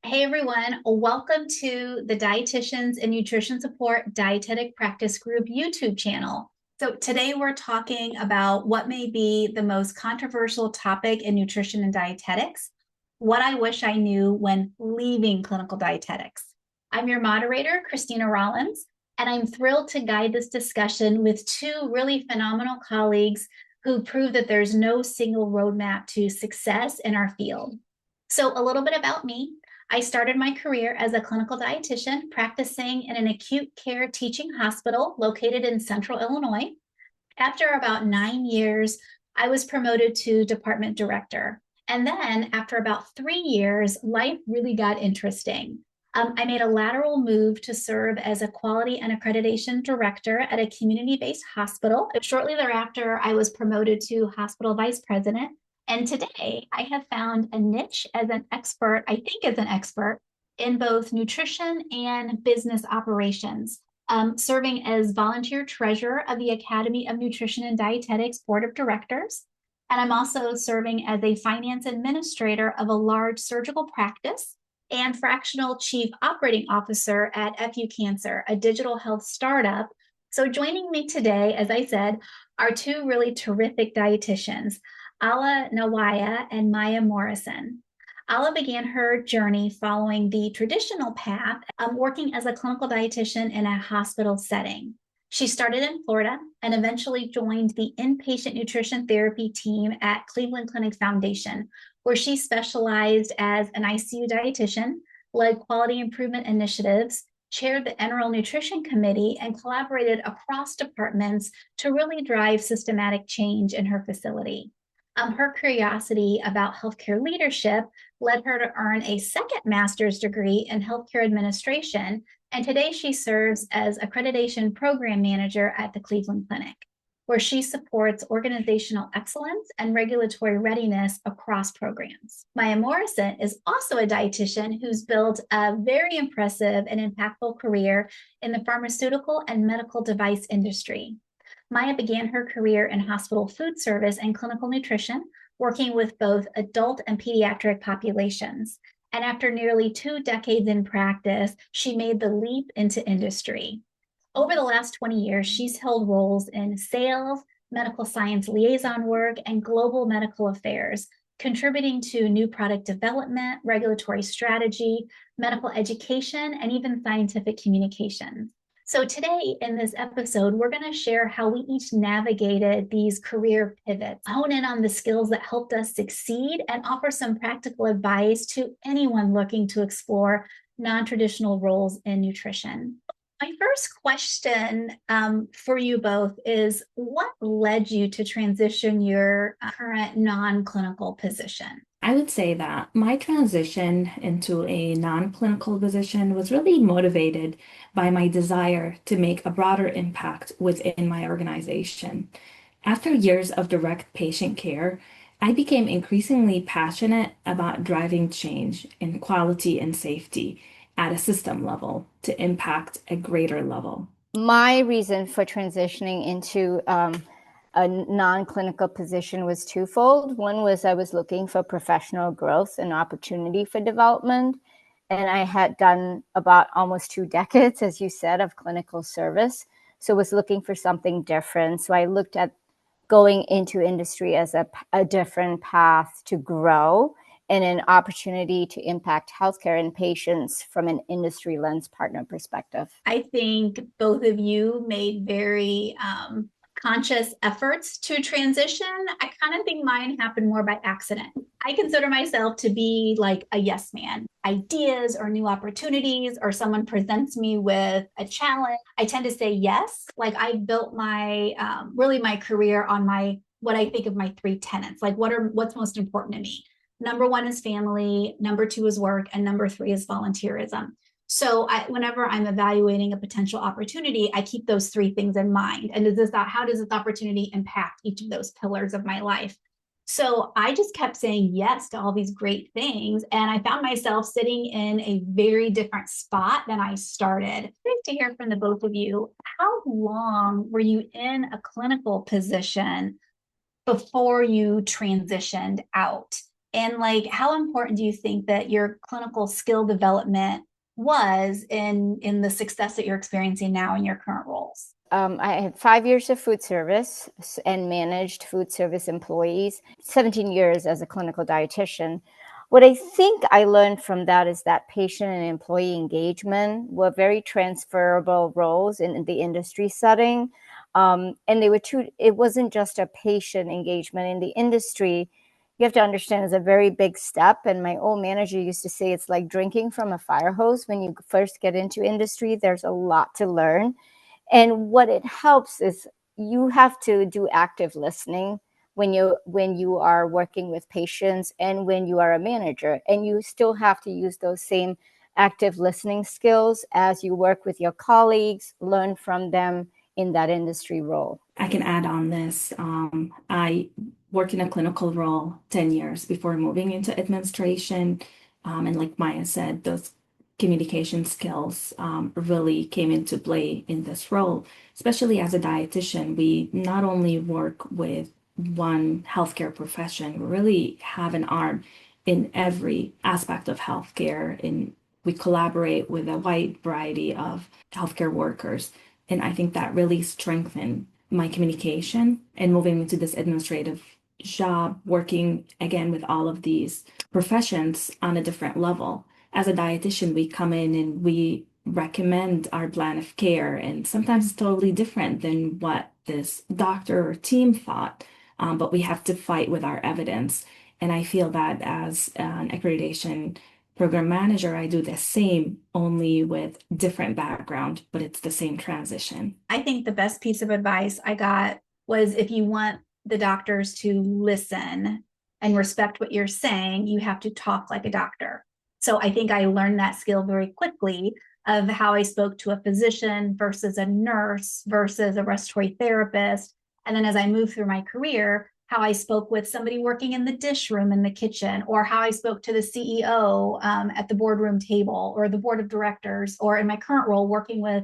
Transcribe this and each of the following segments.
Hey everyone, welcome to the Dietitians and Nutrition Support Dietetic Practice Group YouTube channel. So today we're talking about what may be the most controversial topic in nutrition and dietetics, what I wish I knew when leaving clinical dietetics. I'm your moderator, Christina Rollins, and I'm thrilled to guide this discussion with two really phenomenal colleagues who prove that there's no single roadmap to success in our field. So a little bit about me. I started my career as a clinical dietitian practicing in an acute care teaching hospital located in central Illinois. After about 9 years, I was promoted to department director. And then after about 3 years, life really got interesting. I made a lateral move to serve as a quality and accreditation director at a community-based hospital. Shortly thereafter, I was promoted to hospital vice president. And today I have found a niche as an expert, I think as an expert, in both nutrition and business operations, serving as volunteer treasurer of the Academy of Nutrition and Dietetics Board of Directors. And I'm also serving as a finance administrator of a large surgical practice and fractional chief operating officer at FU Cancer, a digital health startup. So joining me today, as I said, are two really terrific dietitians, Alaa and Maya Morrison. Alaa began her journey following the traditional path, working as a clinical dietitian in a hospital setting. She started in Florida and eventually joined the inpatient nutrition therapy team at Cleveland Clinic Foundation, where she specialized as an ICU dietitian, led quality improvement initiatives, chaired the enteral nutrition committee, and collaborated across departments to really drive systematic change in her facility. Her curiosity about healthcare leadership led her to earn a second master's degree in healthcare administration, and today she serves as accreditation program manager at the Cleveland Clinic, where she supports organizational excellence and regulatory readiness across programs. Maya Morrison is also a dietitian who's built a very impressive and impactful career in the pharmaceutical and medical device industry. Maya began her career in hospital food service and clinical nutrition, working with both adult and pediatric populations. And after nearly 2 decades in practice, she made the leap into industry. Over the last 20 years, she's held roles in sales, medical science liaison work, and global medical affairs, contributing to new product development, regulatory strategy, medical education, and even scientific communications. So today in this episode, we're going to share how we each navigated these career pivots, hone in on the skills that helped us succeed, and offer some practical advice to anyone looking to explore non-traditional roles in nutrition. My first question for you both is, what led you to transition your current non-clinical position? I would say that my transition into a non-clinical position was really motivated by my desire to make a broader impact within my organization. After years of direct patient care, I became increasingly passionate about driving change in quality and safety at a system level to impact a greater level. My reason for transitioning into a non-clinical position was twofold. One was I was looking for professional growth and opportunity for development. And I had done about almost 2 decades, as you said, of clinical service. So I was looking for something different. So I looked at going into industry as a different path to grow and an opportunity to impact healthcare and patients from an industry lens partner perspective. I think both of you made very conscious efforts to transition. I kind of think mine happened more by accident. I consider myself to be like a yes man. Ideas or new opportunities, or someone presents me with a challenge, I tend to say yes. Like I built my really my career on my what I think of my three tenets. Like what's most important to me. Number one is family, number two is work, and number three is volunteerism. So whenever I'm evaluating a potential opportunity, I keep those three things in mind. And how does this opportunity impact each of those pillars of my life? So I just kept saying yes to all these great things. And I found myself sitting in a very different spot than I started. Great to hear from the both of you. How long were you in a clinical position before you transitioned out? And like, how important do you think that your clinical skill development was in the success that you're experiencing now in your current roles? I had 5 years of food service and managed food service employees, 17 years as a clinical dietitian. What I think I learned from that is that patient and employee engagement were very transferable roles in the industry setting. And they were it wasn't just a patient engagement in the industry. You have to understand it's a very big step. And my old manager used to say it's like drinking from a fire hose. When you first get into industry, there's a lot to learn. And what it helps is you have to do active listening when you are working with patients and when you are a manager. And you still have to use those same active listening skills as you work with your colleagues, learn from them in that industry role. I can add on this. I worked in a clinical role 10 years before moving into administration. And like Maya said, those communication skills really came into play in this role, especially as a dietitian. We not only work with one healthcare profession, we really have an arm in every aspect of healthcare. And we collaborate with a wide variety of healthcare workers. And I think that really strengthened my communication and moving into this administrative job, working again with all of these professions on a different level. As a dietitian, we come in and we recommend our plan of care, and sometimes it's totally different than what this doctor or team thought, but we have to fight with our evidence. And I feel that as an accreditation program manager, I do the same, only with different background, but it's the same transition. I think the best piece of advice I got was, if you want the doctors to listen and respect what you're saying, you have to talk like a doctor. So I think I learned that skill very quickly, of how I spoke to a physician versus a nurse versus a respiratory therapist. And then as I moved through my career, how I spoke with somebody working in the dish room in the kitchen, or how I spoke to the CEO at the boardroom table, or the board of directors, or in my current role working with,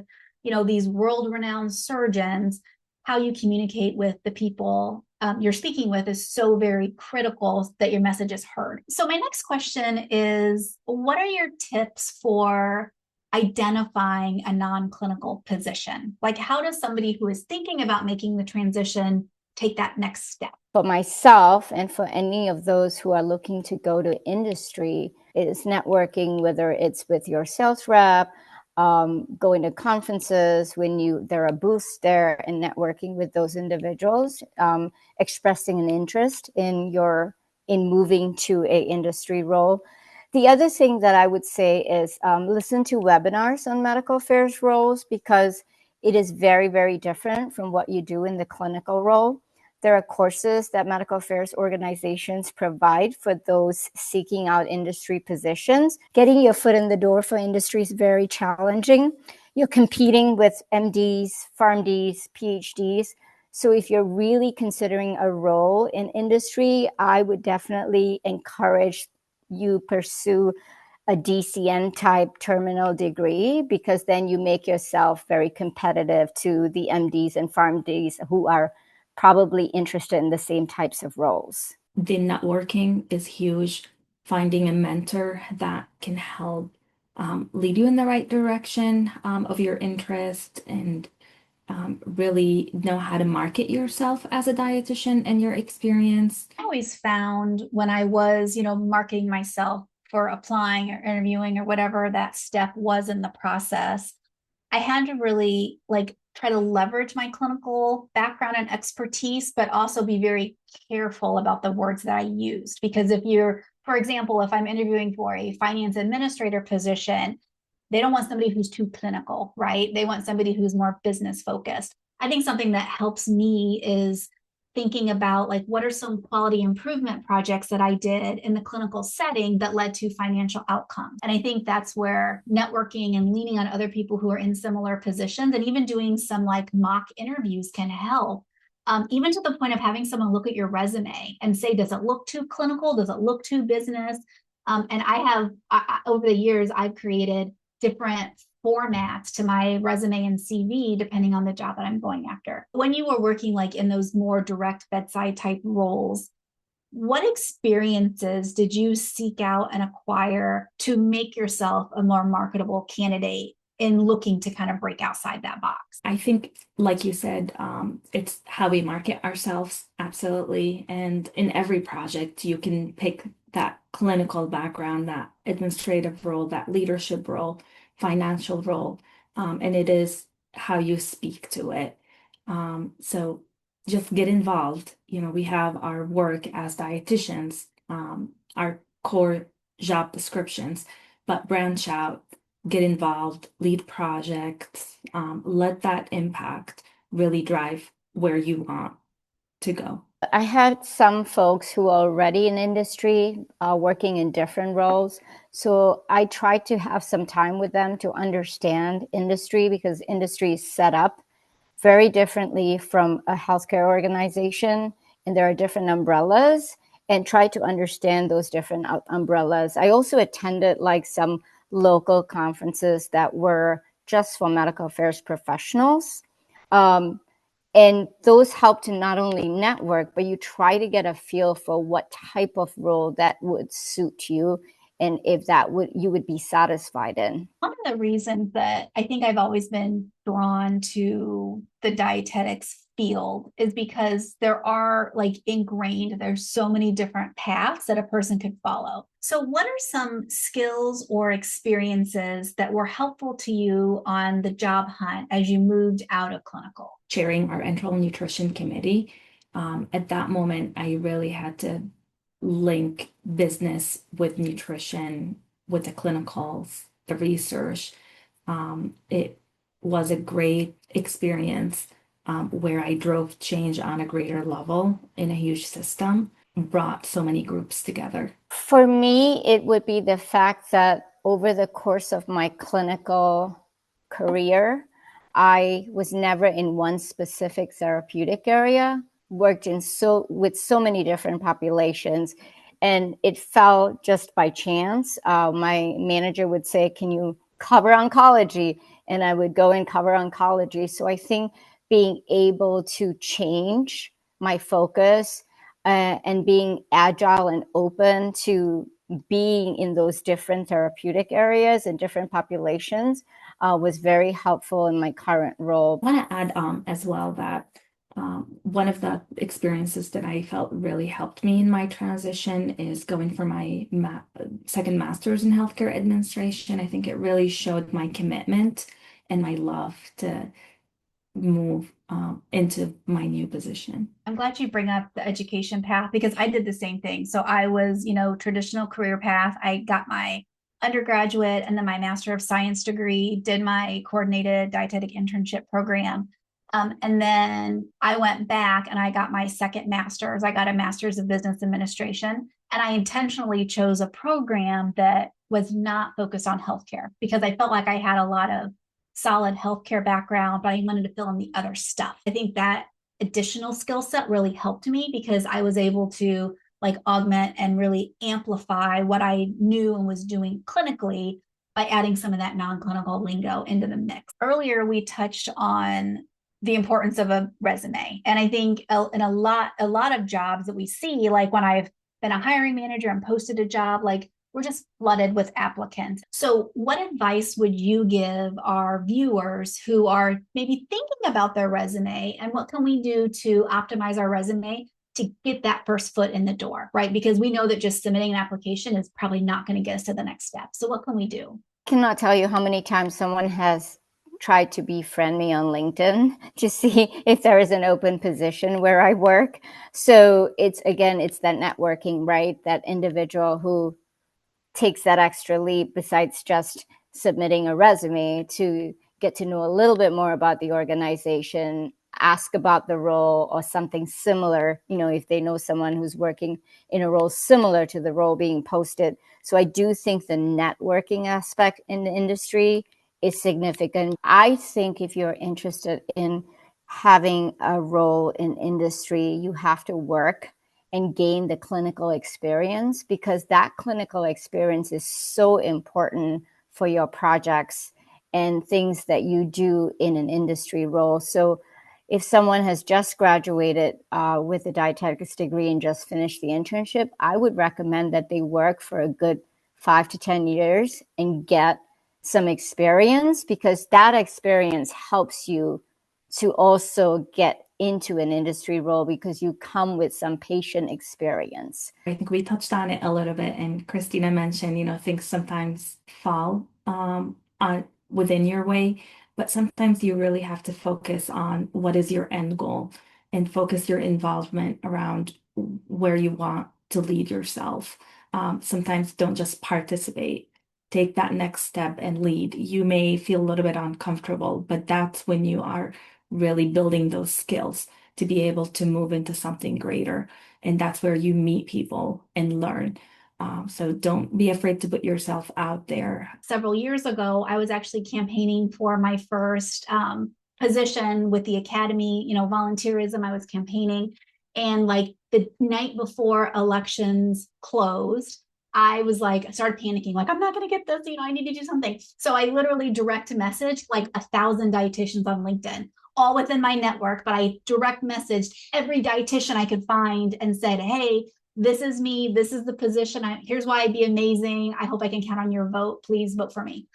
these world-renowned surgeons. How you communicate with the people you're speaking with is so very critical that your message is heard. So my next question is, what are your tips for identifying a non-clinical position? Like, how does somebody who is thinking about making the transition take that next step? For myself and for any of those who are looking to go to industry, is networking, whether it's with your sales rep, going to conferences when there are booths there, and networking with those individuals, expressing an interest in moving to a industry role. The other thing that I would say is listen to webinars on medical affairs roles, because it is very, very different from what you do in the clinical role. There are courses that medical affairs organizations provide for those seeking out industry positions. Getting your foot in the door for industry is very challenging. You're competing with MDs, PharmDs, PhDs. So if you're really considering a role in industry, I would definitely encourage you pursue a DCN type terminal degree, because then you make yourself very competitive to the MDs and PharmDs who are probably interested in the same types of roles. The networking is huge. Finding a mentor that can help lead you in the right direction of your interest, and really know how to market yourself as a dietitian and your experience. I always found when I was, marketing myself for applying or interviewing or whatever that step was in the process, I had to really try to leverage my clinical background and expertise, but also be very careful about the words that I used. Because for example, if I'm interviewing for a finance administrator position, they don't want somebody who's too clinical, right? They want somebody who's more business focused. I think something that helps me is thinking about what are some quality improvement projects that I did in the clinical setting that led to financial outcomes. And I think that's where networking and leaning on other people who are in similar positions, and even doing some mock interviews, can help. Even to the point of having someone look at your resume and say, does it look too clinical? Does it look too business? And over the years, I've created different formats to my resume and CV depending on the job that I'm going after. When you were working in those more direct bedside type roles, what experiences did you seek out and acquire to make yourself a more marketable candidate in looking to kind of break outside that box? I think, like you said, it's how we market ourselves, absolutely. And in every project, you can pick that clinical background, that administrative role, that leadership role, financial role, and it is how you speak to it. So just get involved. You know, we have our work as dietitians, our core job descriptions, but branch out, get involved, lead projects, let that impact really drive where you want to go. I had some folks who are already in industry working in different roles. So I tried to have some time with them to understand industry, because industry is set up very differently from a healthcare organization, and there are different umbrellas, and try to understand those different umbrellas. I also attended like some local conferences that were just for medical affairs professionals. And those help to not only network, but you try to get a feel for what type of role that would suit you, and if that would you would be satisfied in. One of the reasons that I think I've always been drawn to the dietetics field is because there are like ingrained, there's so many different paths that a person could follow. So, what are some skills or experiences that were helpful to you on the job hunt as you moved out of clinical? Chairing our enteral nutrition committee, at that moment, I really had to link business with nutrition, with the clinicals, the research. It was a great experience where I drove change on a greater level in a huge system, brought so many groups together. For me, it would be the fact that over the course of my clinical career, I was never in one specific therapeutic area, worked with so many different populations, and it fell just by chance. My manager would say, "Can you cover oncology?" And I would go and cover oncology. So I think being able to change my focus and being agile and open to being in those different therapeutic areas and different populations was very helpful in my current role. I want to add as well that one of the experiences that I felt really helped me in my transition is going for my second master's in healthcare administration. I think it really showed my commitment and my love to move into my new position. I'm glad you bring up the education path because I did the same thing. So I was, traditional career path. I got my undergraduate and then my Master of Science degree, did my coordinated dietetic internship program. And then I went back and I got my second master's. I got a master's of business administration. And I intentionally chose a program that was not focused on healthcare because I felt like I had a lot of solid healthcare background, but I wanted to fill in the other stuff. I think that additional skill set really helped me because I was able to like augment and really amplify what I knew and was doing clinically by adding some of that non-clinical lingo into the mix. Earlier, we touched on the importance of a resume. And I think in a lot of jobs that we see, like when I've been a hiring manager and posted a job, like we're just flooded with applicants. So what advice would you give our viewers who are maybe thinking about their resume and what can we do to optimize our resume to get that first foot in the door, right? Because we know that just submitting an application is probably not going to get us to the next step. So what can we do? I cannot tell you how many times someone has tried to befriend me on LinkedIn to see if there is an open position where I work. So it's that networking, right? That individual who takes that extra leap besides just submitting a resume to get to know a little bit more about the organization, ask about the role or something similar, if they know someone who's working in a role similar to the role being posted. So I do think the networking aspect in the industry is significant. I think if you're interested in having a role in industry, you have to work and gain the clinical experience because that clinical experience is so important for your projects and things that you do in an industry role. So if someone has just graduated with a dietetics degree and just finished the internship, I would recommend that they work for a good 5 to 10 years and get some experience, because that experience helps you to also get into an industry role because you come with some patient experience. I think we touched on it a little bit, and Christina mentioned, things sometimes fall within your way, but sometimes you really have to focus on what is your end goal and focus your involvement around where you want to lead yourself. Sometimes don't just participate. Take that next step and lead. You may feel a little bit uncomfortable, but that's when you are really building those skills to be able to move into something greater. And that's where you meet people and learn. So don't be afraid to put yourself out there. Several years ago, I was actually campaigning for my first position with the academy, volunteerism. I was campaigning. And like the night before elections closed, I was like, I started panicking, like, I'm not going to get this, I need to do something. So I literally direct messaged like 1,000 dietitians on LinkedIn, all within my network, but I direct messaged every dietitian I could find and said, hey, this is me. This is the position. Here's why I'd be amazing. I hope I can count on your vote. Please vote for me.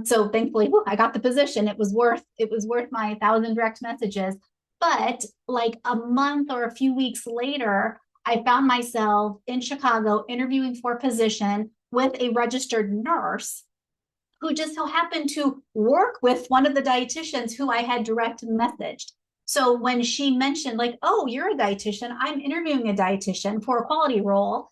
So thankfully, I got the position. It was worth my 1,000 direct messages. But like a month or a few weeks later, I found myself in Chicago interviewing for a position with a registered nurse who just so happened to work with one of the dietitians who I had direct messaged. So when she mentioned like, oh, you're a dietitian, I'm interviewing a dietitian for a quality role.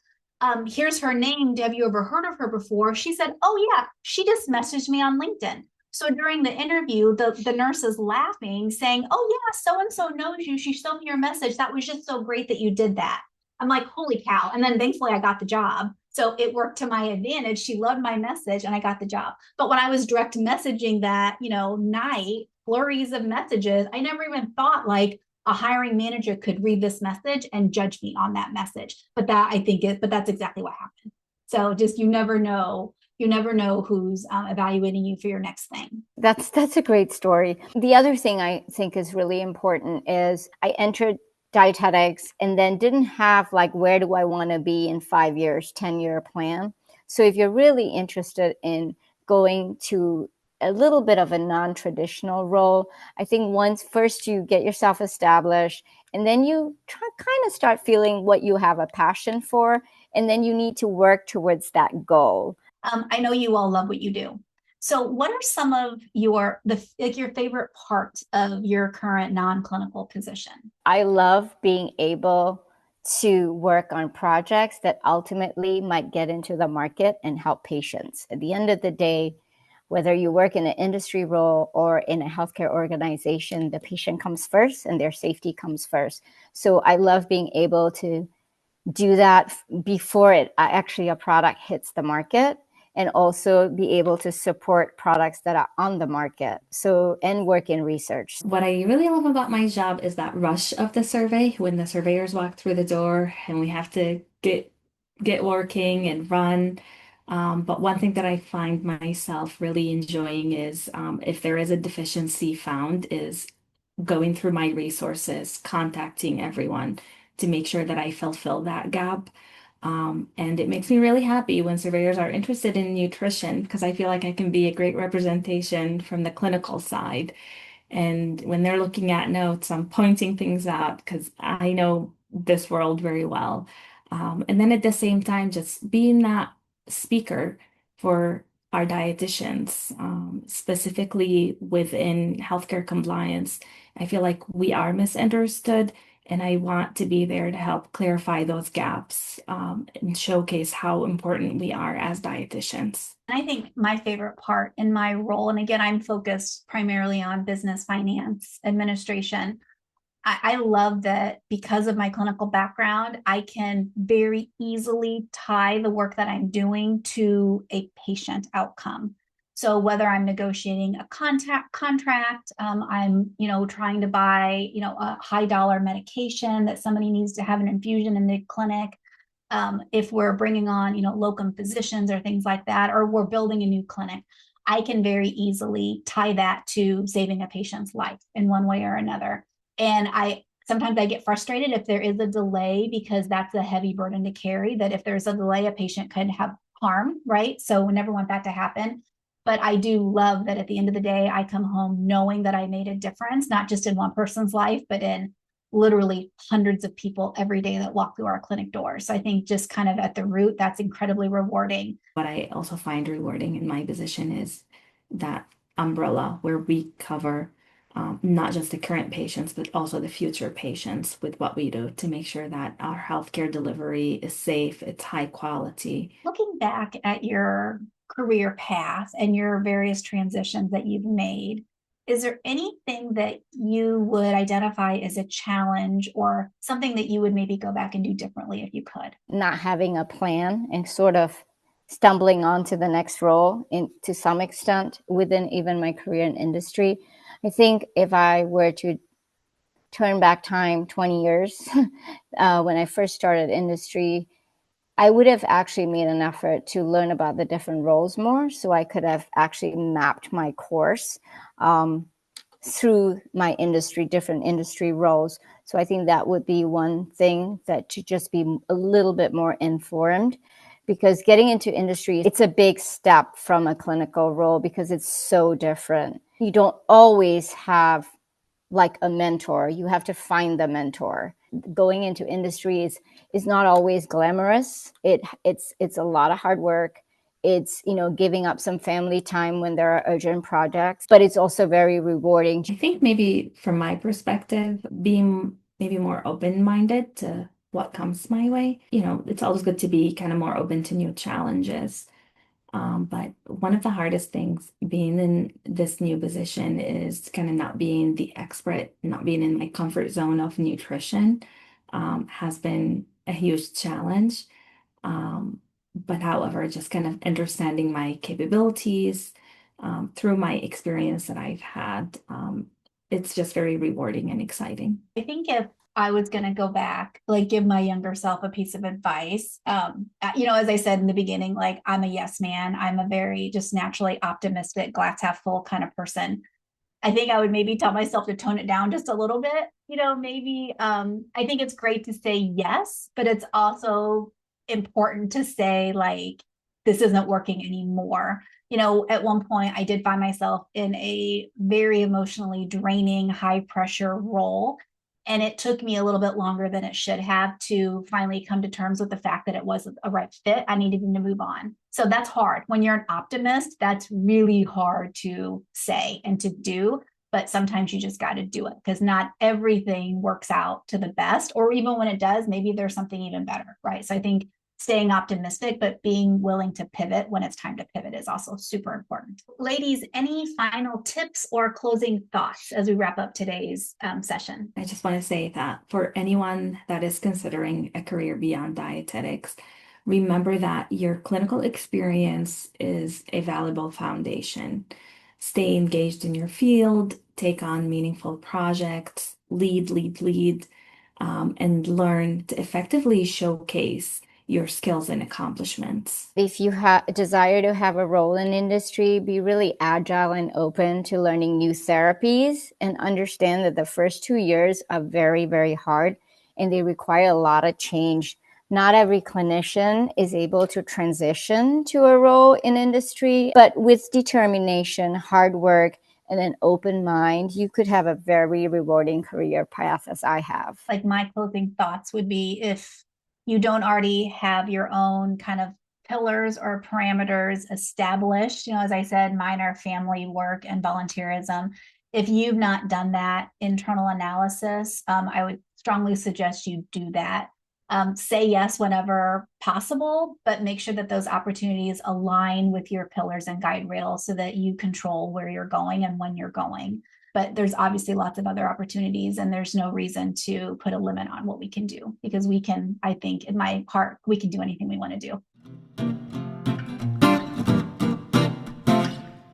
Here's her name. Have you ever heard of her before? She said, oh yeah, she just messaged me on LinkedIn. So during the interview, the nurse is laughing, saying, oh yeah, so-and-so knows you. She showed me your message. That was just so great that you did that. I'm like, holy cow. And then thankfully I got the job. So it worked to my advantage. She loved my message and I got the job. But when I was direct messaging that, night, flurries of messages, I never even thought like a hiring manager could read this message and judge me on that message. But that's exactly what happened. So just, you never know who's evaluating you for your next thing. That's a great story. The other thing I think is really important is I entered dietetics and then didn't have like, where do I want to be in 5 years, 10-year plan. So if you're really interested in going to a little bit of a non-traditional role, I think first you get yourself established, and then you kind of start feeling what you have a passion for, and then you need to work towards that goal. I know you all love what you do. So what are some of your favorite parts of your current non-clinical position? I love being able to work on projects that ultimately might get into the market and help patients. At the end of the day, whether you work in an industry role or in a healthcare organization, the patient comes first and their safety comes first. So I love being able to do that before a product hits the market, and also be able to support products that are on the market. And work in research. What I really love about my job is that rush of the survey, when the surveyors walk through the door and we have to get working and run. But one thing that I find myself really enjoying is if there is a deficiency found, is going through my resources, contacting everyone to make sure that I fulfill that gap. And it makes me really happy when surveyors are interested in nutrition, because I feel like I can be a great representation from the clinical side. And when they're looking at notes, I'm pointing things out because I know this world very well. And then at the same time, just being that speaker for our dietitians, specifically within healthcare compliance. I feel like we are misunderstood, and I want to be there to help clarify those gaps, and showcase how important we are as dietitians. And I think my favorite part in my role, and again, I'm focused primarily on business, finance, administration. I love that because of my clinical background, I can very easily tie the work that I'm doing to a patient outcome. So whether I'm negotiating a contract, I'm trying to buy a high dollar medication that somebody needs to have an infusion in the clinic. If we're bringing on locum physicians or things like that, or we're building a new clinic, I can very easily tie that to saving a patient's life in one way or another. And sometimes I get frustrated if there is a delay, because that's a heavy burden to carry, that if there's a delay, a patient could have harm, right? So we never want that to happen. But I do love that at the end of the day, I come home knowing that I made a difference, not just in one person's life, but in literally hundreds of people every day that walk through our clinic doors. So I think just kind of at the root, that's incredibly rewarding. What I also find rewarding in my position is that umbrella where we cover not just the current patients, but also the future patients with what we do to make sure that our healthcare delivery is safe, it's high quality. Looking back at your career path and your various transitions that you've made, is there anything that you would identify as a challenge or something that you would maybe go back and do differently if you could? Not having a plan and sort of stumbling onto the next role to some extent within even my career in industry. I think if I were to turn back time 20 years, when I first started industry, I would have actually made an effort to learn about the different roles more, so I could have actually mapped my course through my industry, different industry roles. So I think that would be one thing, that to just be a little bit more informed, because getting into industry, it's a big step from a clinical role because it's so different. You don't always have like a mentor. You have to find the mentor. Going into industry is not always glamorous. It's a lot of hard work. It's, giving up some family time when there are urgent projects, but it's also very rewarding. I think maybe from my perspective, being maybe more open-minded to what comes my way. It's always good to be kind of more open to new challenges. But one of the hardest things being in this new position is kind of not being the expert, not being in my comfort zone of nutrition, has been a huge challenge. But however, just kind of understanding my capabilities through my experience that I've had, it's just very rewarding and exciting. I think if I was going to go back, like give my younger self a piece of advice, as I said in the beginning, like I'm a yes man. I'm a very just naturally optimistic, glass half full kind of person. I think I would maybe tell myself to tone it down just a little bit. Maybe I think it's great to say yes, but it's also important to say like, this isn't working anymore. At one point I did find myself in a very emotionally draining, high pressure role. And it took me a little bit longer than it should have to finally come to terms with the fact that it wasn't a right fit. I needed to move on. So that's hard. When you're an optimist, that's really hard to say and to do. But sometimes you just got to do it, because not everything works out to the best. Or even when it does, maybe there's something even better, right? So I think staying optimistic, but being willing to pivot when it's time to pivot is also super important. Ladies, any final tips or closing thoughts as we wrap up today's session? I just want to say that for anyone that is considering a career beyond dietetics, remember that your clinical experience is a valuable foundation. Stay engaged in your field, take on meaningful projects, lead, and learn to effectively showcase your skills and accomplishments. If you desire to have a role in industry, be really agile and open to learning new therapies, and understand that the first 2 years are very, very hard and they require a lot of change. Not every clinician is able to transition to a role in industry, but with determination, hard work, and an open mind, you could have a very rewarding career path, as I have. Like my closing thoughts would be, if you don't already have your own kind of pillars or parameters established, as I said, mine are family, work, and volunteerism. If you've not done that internal analysis, I would strongly suggest you do that. Say yes whenever possible, but make sure that those opportunities align with your pillars and guide rails so that you control where you're going and when you're going. But there's obviously lots of other opportunities, and there's no reason to put a limit on what we can do, because we can, I think in my heart, we can do anything we want to do.